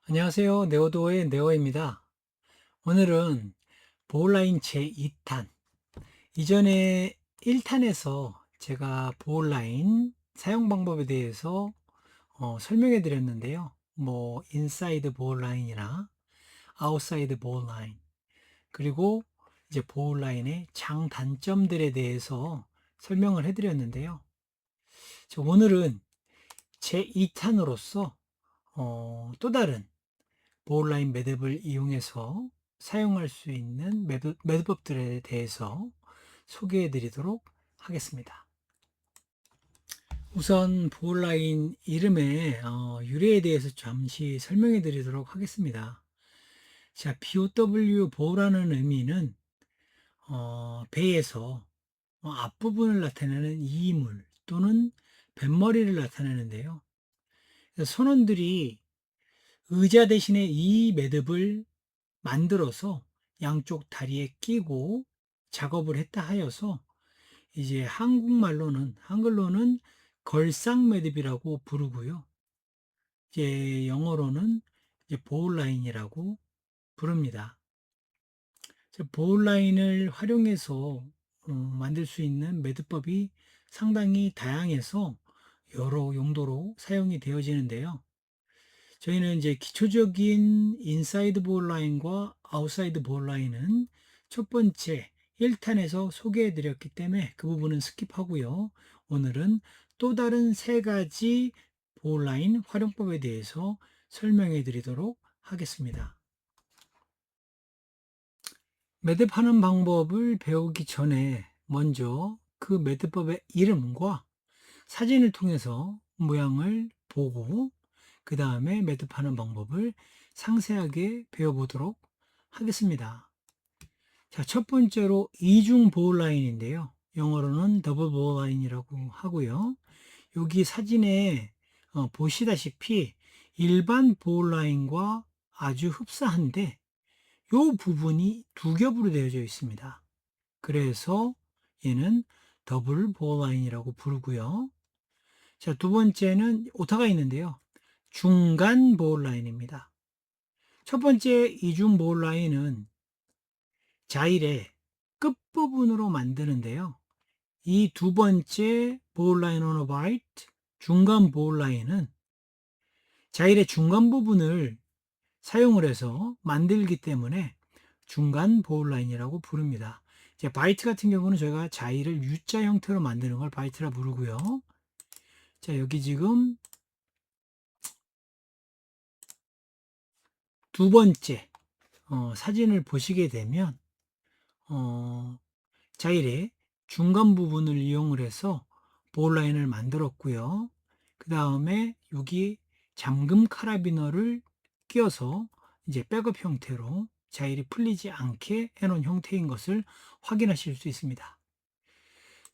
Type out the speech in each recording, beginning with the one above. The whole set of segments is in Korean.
안녕하세요. 네오도어의 네오입니다. 오늘은 보홀라인 제2탄. 이전에 1탄에서 제가 보홀라인 사용 방법에 대해서 설명해 드렸는데요. 인사이드 보홀라인이나 아웃사이드 보홀라인, 그리고 이제 보홀라인의 장단점들에 대해서 설명을 해 드렸는데요. 오늘은 제2탄으로서 또 다른 보온라인 매듭을 이용해서 사용할 수 있는 매듭법들에 대해서 소개해 드리도록 하겠습니다. 우선 보온라인 이름의 유래에 대해서 잠시 설명해 드리도록 하겠습니다. 자, BOW 보라는 의미는 배에서 앞부분을 나타내는 이물 또는 뱃머리를 나타내는데요. 선원들이 의자 대신에 이 매듭을 만들어서 양쪽 다리에 끼고 작업을 했다 하여서 이제 한글로는 걸상매듭이라고 부르고요. 이제 영어로는 이제 보울라인이라고 부릅니다. 보울라인을 활용해서 만들 수 있는 매듭법이 상당히 다양해서 여러 용도로 사용이 되어지는데요. 저희는 이제 기초적인 인사이드 볼 라인과 아웃사이드 볼 라인은 첫 번째 1탄에서 소개해 드렸기 때문에 그 부분은 스킵하고요. 오늘은 또 다른 세 가지 볼 라인 활용법에 대해서 설명해 드리도록 하겠습니다. 매듭하는 방법을 배우기 전에 먼저 그 매듭법의 이름과 사진을 통해서 모양을 보고 그 다음에 매듭하는 방법을 상세하게 배워보도록 하겠습니다. 자, 첫 번째로 이중 보호 라인인데요. 영어로는 더블 보호 라인이라고 하고요. 여기 사진에 보시다시피 일반 보호 라인과 아주 흡사한데 이 부분이 두 겹으로 되어져 있습니다. 그래서 얘는 더블 보호 라인이라고 부르고요. 자, 두 번째는 오타가 있는데요. 중간 보홀 라인입니다. 첫 번째 이중 보홀 라인은 자일의 끝부분으로 만드는데요. 이 두 번째 보홀 라인 on a right, 중간 보홀 라인은 자일의 중간 부분을 사용을 해서 만들기 때문에 중간 보홀 라인이라고 부릅니다. 이제 바이트 같은 경우는 저희가 자일을 U자 형태로 만드는 걸 바이트라 부르고요. 자, 여기 지금 두 번째 사진을 보시게 되면 자일의 중간 부분을 이용을 해서 볼라인을 만들었고요. 그 다음에 여기 잠금 카라비너를 끼워서 이제 백업 형태로 자일이 풀리지 않게 해놓은 형태인 것을 확인하실 수 있습니다.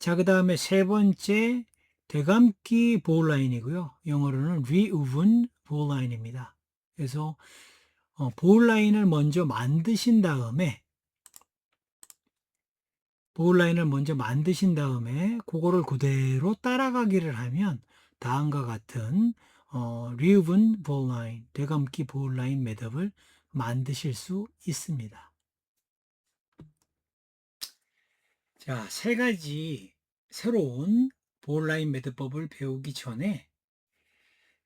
자, 그 다음에 세 번째 되감기 볼라인이고요. 영어로는 rewoven 볼라인입니다. 그래서 볼라인을 먼저 만드신 다음에 그거를 그대로 따라가기를 하면 다음과 같은 리우븐 볼라인, 되감기 볼라인 매듭을 만드실 수 있습니다. 자, 세 가지 새로운 볼라인 매듭법을 배우기 전에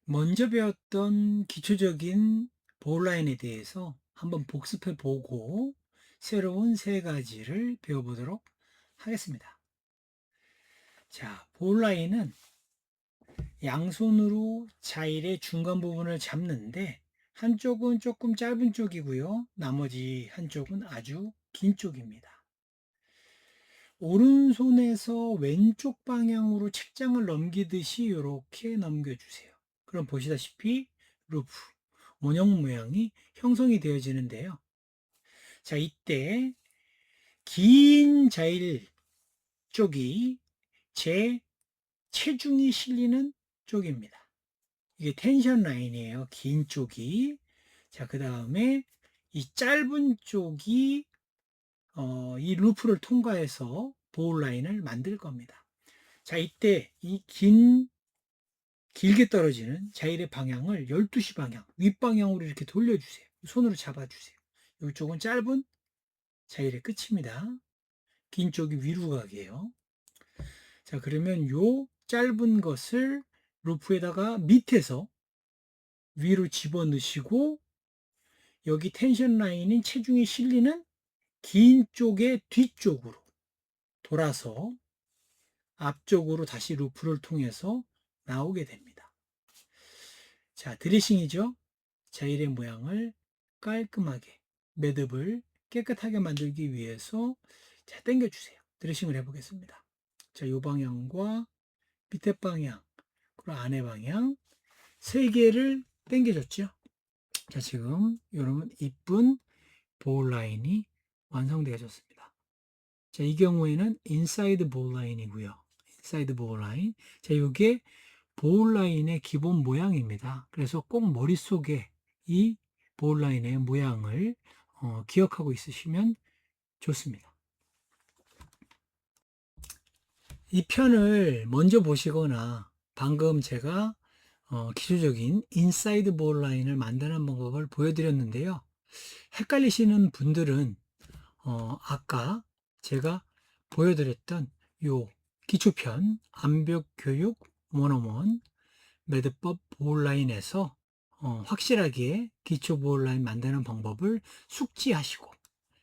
먼저 배웠던 기초적인 볼라인에 대해서 한번 복습해 보고 새로운 세 가지를 배워보도록 하겠습니다. 자, 볼라인은 양손으로 자일의 중간 부분을 잡는데 한쪽은 조금 짧은 쪽이고요. 나머지 한쪽은 아주 긴 쪽입니다. 오른손에서 왼쪽 방향으로 책장을 넘기듯이 이렇게 넘겨주세요. 그럼 보시다시피 루프, 원형 모양이 형성이 되어지는데요. 자, 이때 긴 자일 쪽이 제 체중이 실리는 쪽입니다. 이게 텐션 라인이에요. 긴 쪽이. 자, 그 다음에 이 짧은 쪽이 이 루프를 통과해서 보울 라인을 만들 겁니다. 자, 이때 이 긴 길게 떨어지는 자일의 방향을 12시 방향, 윗방향으로 이렇게 돌려주세요. 손으로 잡아주세요. 이쪽은 짧은 자일의 끝입니다. 긴 쪽이 위로 가게요. 자, 그러면 요 짧은 것을 루프에다가 밑에서 위로 집어넣으시고 여기 텐션 라인인 체중이 실리는 긴 쪽의 뒤쪽으로 돌아서 앞쪽으로 다시 루프를 통해서 나오게 됩니다. 자, 드레싱이죠. 자일의 모양을 깔끔하게 매듭을 깨끗하게 만들기 위해서 자, 당겨주세요. 드레싱을 해보겠습니다. 자, 요 방향과 밑에 방향 그리고 안에 방향 세 개를 당겨줬죠. 자, 지금 여러분 이쁜 볼 라인이 완성되어졌습니다. 자, 이 경우에는 인사이드 볼 라인이고요. 인사이드 볼 라인. 자, 이게 볼 라인의 기본 모양입니다. 그래서 꼭 머릿속에 이 볼 라인의 모양을 기억하고 있으시면 좋습니다. 이 편을 먼저 보시거나 방금 제가 기초적인 인사이드 볼 라인을 만드는 방법을 보여드렸는데요. 헷갈리시는 분들은 아까 제가 보여드렸던 요 기초편 암벽교육 101 매듭법 보홀라인에서 확실하게 기초 보홀라인 만드는 방법을 숙지하시고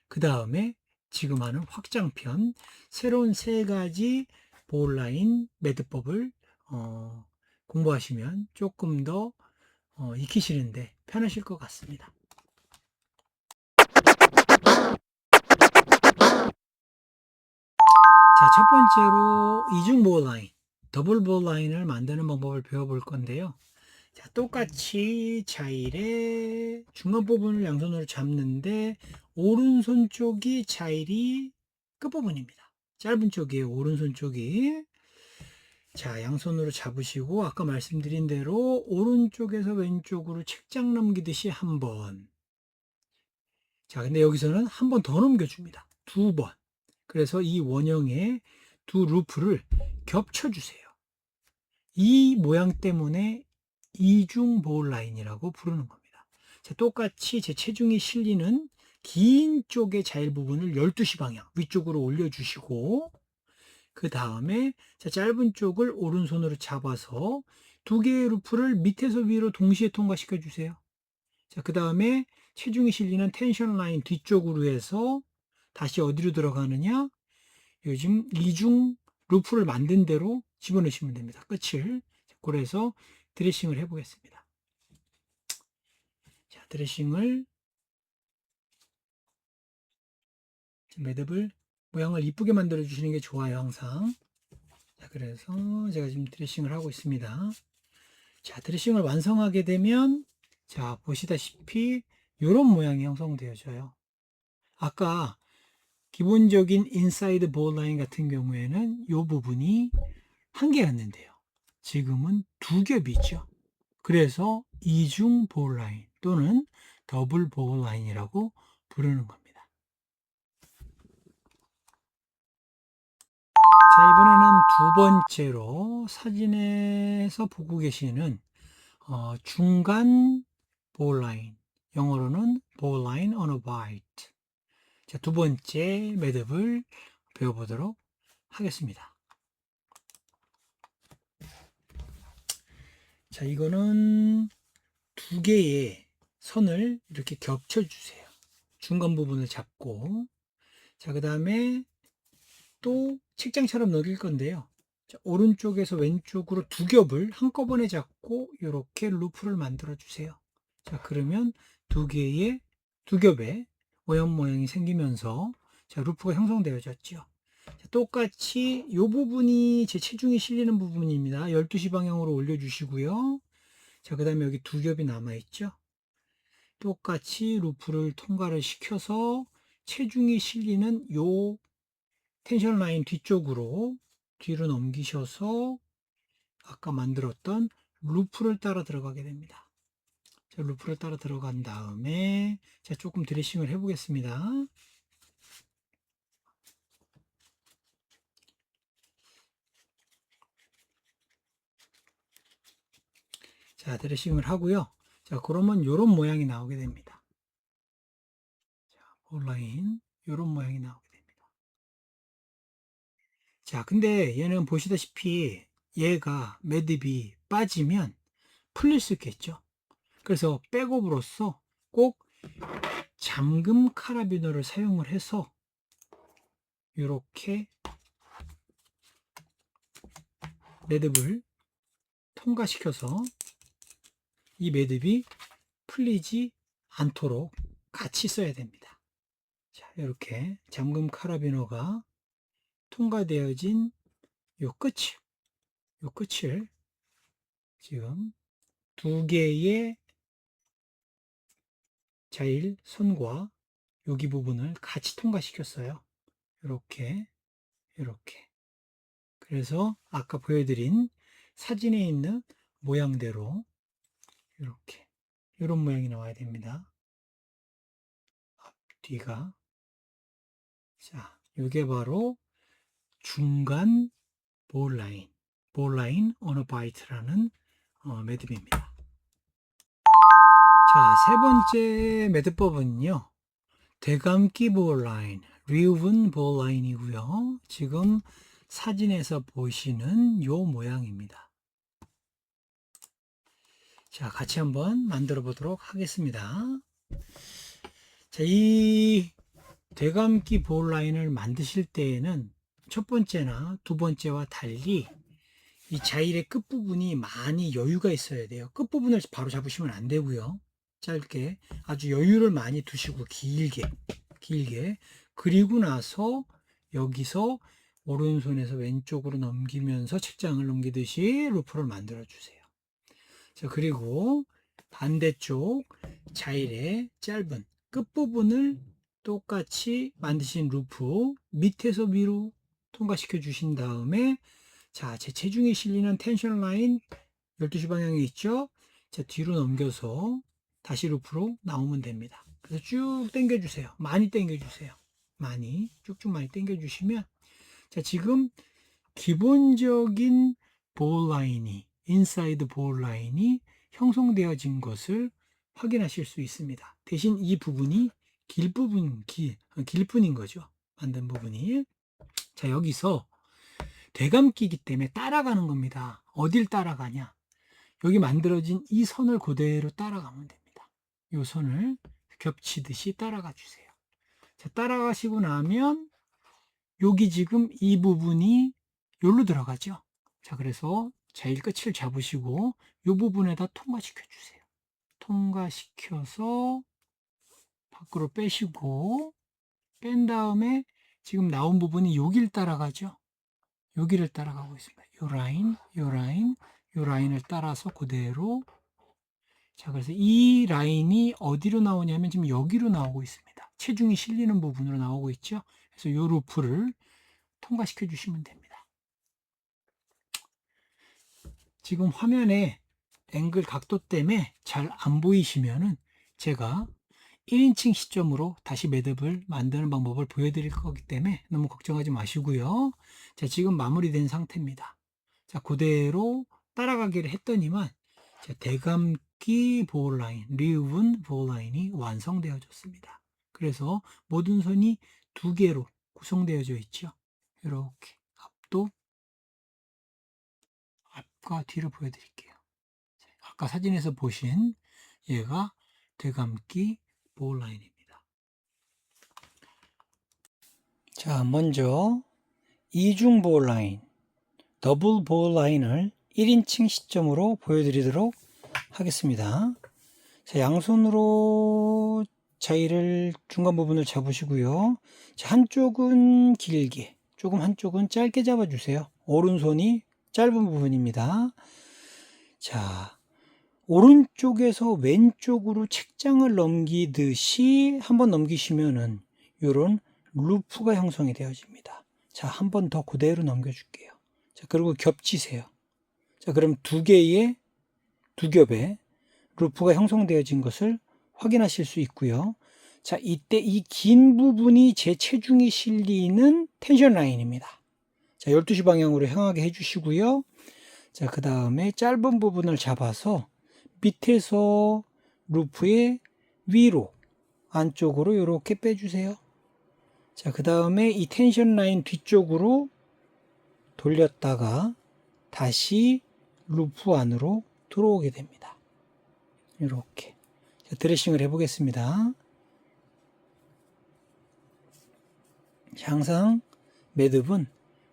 그 다음에 지금 하는 확장편 새로운 세 가지 보홀라인 매듭법을 공부하시면 조금 더 익히시는데 편하실 것 같습니다. 자, 첫 번째로 이중 보홀라인, 더블 보홀라인을 만드는 방법을 배워볼 건데요. 자, 똑같이 자일의 중간 부분을 양손으로 잡는데 오른손 쪽이 자일이 끝부분입니다. 짧은 쪽이에요. 오른손 쪽이. 자, 양손으로 잡으시고 아까 말씀드린 대로 오른쪽에서 왼쪽으로 책장 넘기듯이 한 번. 자, 근데 여기서는 한 번 더 넘겨줍니다. 두 번. 그래서 이 원형의 두 루프를 겹쳐주세요. 이 모양 때문에 이중 보홀 라인이라고 부르는 겁니다. 자, 똑같이 제 체중이 실리는 긴 쪽의 자일 부분을 12시 방향 위쪽으로 올려주시고 그 다음에 짧은 쪽을 오른손으로 잡아서 두 개의 루프를 밑에서 위로 동시에 통과시켜 주세요. 자, 그 다음에 체중이 실리는 텐션 라인 뒤쪽으로 해서 다시 어디로 들어가느냐? 요즘 이중 루프를 만든 대로 집어넣으시면 됩니다. 끝을. 그래서 드레싱을 해보겠습니다. 자, 드레싱을 매듭을 모양을 이쁘게 만들어 주시는 게 좋아요, 항상. 자, 그래서 제가 지금 드레싱을 하고 있습니다. 자, 드레싱을 완성하게 되면 자, 보시다시피 이런 모양이 형성되어져요. 아까 기본적인 인사이드 볼 라인 같은 경우에는 이 부분이 한 개였는데요. 지금은 두 겹이죠. 그래서 이중 볼 라인 또는 더블 볼 라인이라고 부르는 겁니다. 자, 이번에는 두 번째로 사진에서 보고 계시는 중간 볼 라인, 영어로는 볼 라인 on a white. 자, 두 번째 매듭을 배워보도록 하겠습니다. 자, 이거는 두 개의 선을 이렇게 겹쳐 주세요. 중간 부분을 잡고 자, 그 다음에 또 책장처럼 넣을 건데요. 자, 오른쪽에서 왼쪽으로 두 겹을 한꺼번에 잡고 이렇게 루프를 만들어 주세요. 자, 그러면 두 겹의 오형 모양이 생기면서 자, 루프가 형성되어졌죠. 자, 똑같이 이 부분이 제 체중이 실리는 부분입니다. 12시 방향으로 올려주시고요. 자, 그 다음에 여기 두 겹이 남아있죠. 똑같이 루프를 통과를 시켜서 체중이 실리는 요 텐션 라인 뒤쪽으로 뒤로 넘기셔서 아까 만들었던 루프를 따라 들어가게 됩니다. 자, 루프를 따라 들어간 다음에 자, 조금 드레싱을 해보겠습니다. 자, 드레싱을 하고요. 자, 그러면 요런 모양이 나오게 됩니다. 자, 볼 라인 요런 모양이 나오게 됩니다. 자, 근데 얘는 보시다시피 얘가 매듭이 빠지면 풀릴 수 있겠죠. 그래서 백업으로서 꼭 잠금 카라비너를 사용을 해서 이렇게 매듭을 통과시켜서 이 매듭이 풀리지 않도록 같이 써야 됩니다. 자, 이렇게 잠금 카라비너가 통과되어진 요 끝을 지금 두 개의 자일 선과 여기 부분을 같이 통과시켰어요. 이렇게 그래서 아까 보여드린 사진에 있는 모양대로 이렇게 이런 모양이 나와야 됩니다. 앞뒤가. 자, 이게 바로 중간 볼라인 on a bite라는 매듭입니다. 자, 세 번째 매듭법은요, 되감기 볼라인, 리우븐 볼라인이고요. 지금 사진에서 보시는 요 모양입니다. 자, 같이 한번 만들어 보도록 하겠습니다. 자, 이 되감기 볼라인을 만드실 때에는 첫 번째나 두 번째와 달리 이 자일의 끝부분이 많이 여유가 있어야 돼요. 끝부분을 바로 잡으시면 안 되고요. 짧게 아주 여유를 많이 두시고 길게 그리고 나서 여기서 오른손에서 왼쪽으로 넘기면서 책장을 넘기듯이 루프를 만들어 주세요. 자, 그리고 반대쪽 자일의 짧은 끝부분을 똑같이 만드신 루프 밑에서 위로 통과시켜 주신 다음에, 자, 제 체중이 실리는 텐션 라인 12시 방향에 있죠? 자, 뒤로 넘겨서 다시 루프로 나오면 됩니다. 그래서 쭉 당겨 주세요. 많이 당겨 주세요. 쭉쭉 많이 당겨 주시면, 자, 지금 기본적인 볼 라인이, 인사이드 볼 라인이 형성되어진 것을 확인하실 수 있습니다. 대신 이 부분이 길 뿐인 거죠. 만든 부분이. 자, 여기서 되감기이기 때문에 따라가는 겁니다. 어딜 따라가냐? 여기 만들어진 이 선을 그대로 따라가면 됩니다. 이 선을 겹치듯이 따라가 주세요. 자, 따라가시고 나면 여기 지금 이 부분이 여기로 들어가죠. 자, 그래서 자일 끝을 잡으시고 이 부분에다 통과시켜 주세요. 통과시켜서 밖으로 빼시고, 뺀 다음에 지금 나온 부분이 여기를 따라가죠. 여기를 따라가고 있습니다. 요 라인을 따라서 그대로. 자, 그래서 이 라인이 어디로 나오냐면 지금 여기로 나오고 있습니다. 체중이 실리는 부분으로 나오고 있죠. 그래서 요 루프를 통과시켜 주시면 됩니다. 지금 화면에 앵글 각도 때문에 잘 안 보이시면은 제가 1인칭 시점으로 다시 매듭을 만드는 방법을 보여드릴 거기 때문에 너무 걱정하지 마시고요. 자, 지금 마무리된 상태입니다. 자, 그대로 따라가기를 했더니만, 자, 되감기 볼라인, 리우븐 볼라인이 완성되어졌습니다. 그래서 모든 선이 두 개로 구성되어져 있죠. 이렇게 앞과 뒤를 보여드릴게요. 아까 사진에서 보신 얘가 되감기 볼라인입니다. 자, 먼저 이중 볼라인, 더블 볼라인을 1인칭 시점으로 보여드리도록 하겠습니다. 자, 양손으로 자일을 중간 부분을 잡으시고요. 자, 한쪽은 길게, 한쪽은 짧게 잡아주세요. 오른손이 짧은 부분입니다. 자, 오른쪽에서 왼쪽으로 책장을 넘기듯이 한번 넘기시면은 이런 루프가 형성이 되어집니다. 자, 한 번 더 그대로 넘겨줄게요. 자, 그리고 겹치세요. 자, 그럼 두 겹의 루프가 형성되어진 것을 확인하실 수 있고요. 자, 이때 이 긴 부분이 제 체중이 실리는 텐션 라인입니다. 자, 12시 방향으로 향하게 해주시고요. 자, 그 다음에 짧은 부분을 잡아서 밑에서 루프의 위로 안쪽으로 이렇게 빼주세요. 자, 그 다음에 이 텐션 라인 뒤쪽으로 돌렸다가 다시 루프 안으로 들어오게 됩니다. 이렇게. 자, 드레싱을 해보겠습니다. 항상 매듭은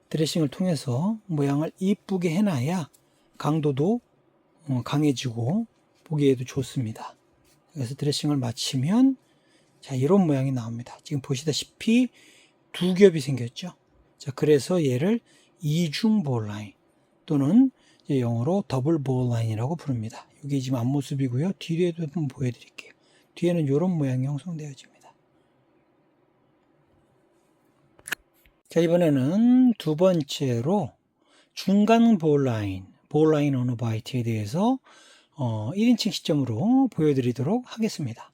드레싱을 통해서 모양을 이쁘게 해놔야 강도도 강해지고 보기에도 좋습니다. 그래서 드레싱을 마치면 자, 이런 모양이 나옵니다. 지금 보시다시피 두 겹이 생겼죠. 자, 그래서 얘를 이중 볼 라인 또는 영어로 더블 볼 라인이라고 부릅니다. 이게 지금 앞모습이고요. 뒤에도 한번 보여드릴게요. 뒤에는 이런 모양이 형성되어집니다. 자, 이번에는 두 번째로 중간 볼 라인 어느 바이트에 대해서 1인칭 시점으로 보여드리도록 하겠습니다.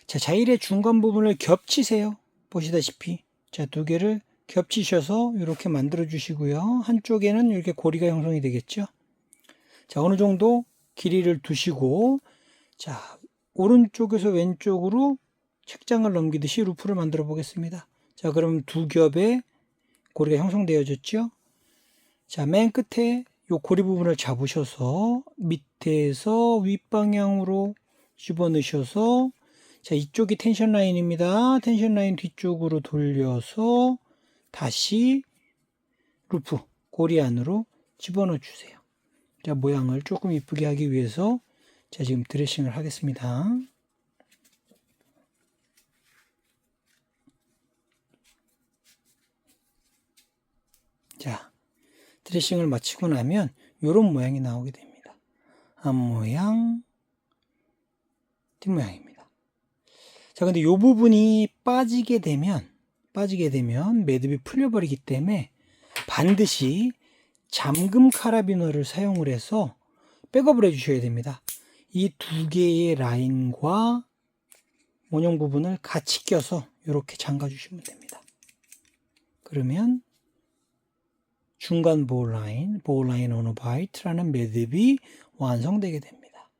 자, 자일의 중간 부분을 겹치세요. 보시다시피 자, 두 개를 겹치셔서 이렇게 만들어 주시고요. 한쪽에는 이렇게 고리가 형성이 되겠죠. 자, 어느 정도 길이를 두시고 자, 오른쪽에서 왼쪽으로 책장을 넘기듯이 루프를 만들어 보겠습니다. 자, 그럼 두 겹의 고리가 형성되어졌죠. 자, 맨 끝에 이 고리 부분을 잡으셔서 밑에서 윗방향으로 집어넣으셔서 자, 이쪽이 텐션 라인입니다. 텐션 라인 뒤쪽으로 돌려서 다시 루프 고리 안으로 집어넣어 주세요. 자, 모양을 조금 이쁘게 하기 위해서 자, 지금 드레싱을 하겠습니다. 자, 드레싱을 마치고 나면 이런 모양이 나오게 됩니다. 앞모양, 뒷모양입니다. 자, 근데 이 부분이 빠지게 되면 매듭이 풀려버리기 때문에 반드시 잠금 카라비너를 사용을 해서 백업을 해주셔야 됩니다. 이 두 개의 라인과 모형 부분을 같이 껴서 이렇게 잠가 주시면 됩니다. 그러면 중간 볼 라인 어느 바이트라는 매듭이 완성되게 됩니다.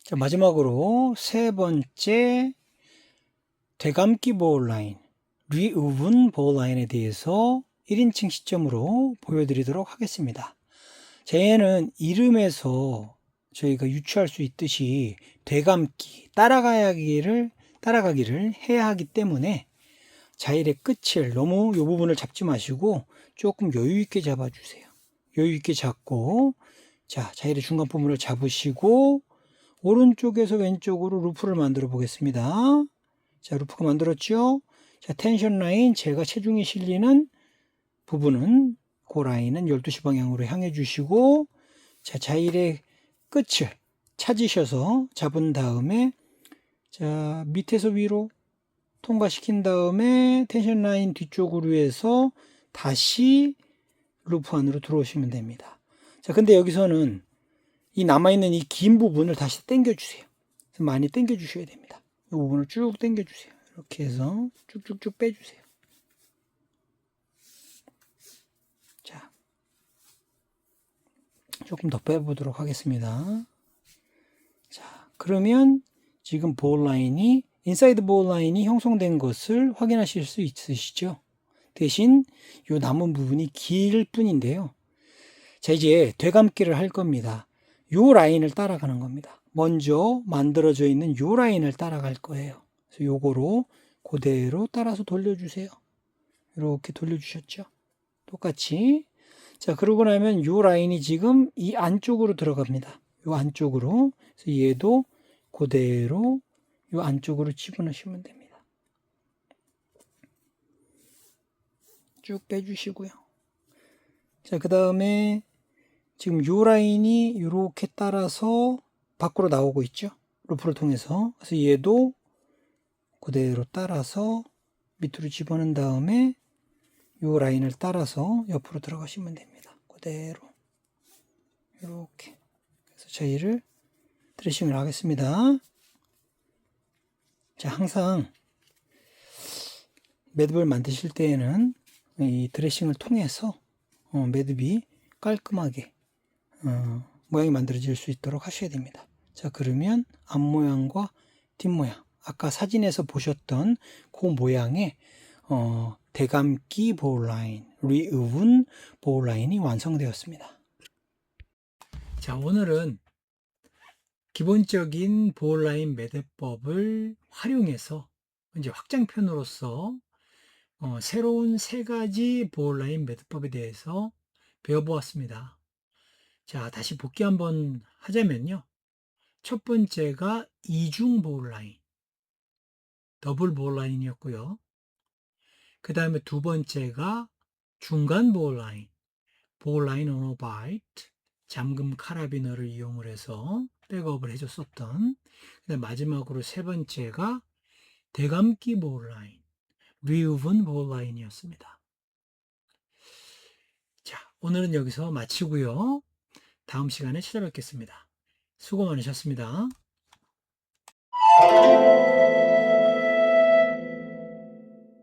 자, 마지막으로 세 번째 되감기 볼 라인, 리우븐 볼 라인에 대해서 1인칭 시점으로 보여드리도록 하겠습니다. 얘는 이름에서 저희가 유추할 수 있듯이 되감기, 따라가기를 해야 하기 때문에 자일의 끝을 너무 이 부분을 잡지 마시고 조금 여유 있게 잡아주세요. 여유 있게 잡고 자, 자일의 중간 부분을 잡으시고 오른쪽에서 왼쪽으로 루프를 만들어 보겠습니다. 자, 루프가 만들었죠? 자, 텐션 라인, 제가 체중이 실리는 부분은 그 라인은 12시 방향으로 향해 주시고 자, 자일의 끝을 찾으셔서 잡은 다음에 자, 밑에서 위로 통과시킨 다음에 텐션 라인 뒤쪽으로 해서 다시 루프 안으로 들어오시면 됩니다. 자, 근데 여기서는 이 남아있는 이 긴 부분을 다시 당겨주세요. 많이 당겨주셔야 됩니다. 이 부분을 쭉 당겨주세요. 이렇게 해서 쭉쭉쭉 빼주세요. 자, 조금 더 빼보도록 하겠습니다. 자, 그러면 지금 볼 라인이 인사이드 볼 라인이 형성된 것을 확인하실 수 있으시죠? 대신 이 남은 부분이 길 뿐인데요. 자, 이제 되감기를 할 겁니다. 요 라인을 따라가는 겁니다. 먼저 만들어져 있는 요 라인을 따라갈 거예요. 그래서 요거로 그대로 따라서 돌려주세요. 이렇게 돌려주셨죠? 똑같이. 자, 그러고 나면 요 라인이 지금 이 안쪽으로 들어갑니다. 요 안쪽으로. 그래서 얘도 그대로 요 안쪽으로 집어넣으시면 됩니다. 쭉 빼주시고요. 자, 그 다음에 지금 요 라인이 이렇게 따라서 밖으로 나오고 있죠. 루프를 통해서. 그래서 얘도 그대로 따라서 밑으로 집어넣은 다음에 요 라인을 따라서 옆으로 들어가시면 됩니다. 그대로 이렇게. 그래서 저희를 드레싱을 하겠습니다. 자, 항상 매듭을 만드실 때에는 이 드레싱을 통해서 매듭이 깔끔하게 모양이 만들어질 수 있도록 하셔야 됩니다. 자, 그러면 앞모양과 뒷모양, 아까 사진에서 보셨던 그 모양의 대감기 보울라인, 리읍은 보울라인이 완성되었습니다. 자, 오늘은 기본적인 보울라인 매듭법을 활용해서 이제 확장편으로서 새로운 세 가지 보울라인 매듭법에 대해서 배워보았습니다. 자, 다시 복기 한번 하자면요. 첫 번째가 이중 보울라인, 더블 보울라인이었고요. 그 다음에 두 번째가 중간 보울라인, 보울라인 오너바이트, 잠금 카라비너를 이용을 해서 백업을 해줬었던. 그다음 마지막으로 세 번째가 대감기 보울라인, 리우븐 보울라인이었습니다. 자, 오늘은 여기서 마치고요. 다음 시간에 찾아뵙겠습니다. 수고 많으셨습니다.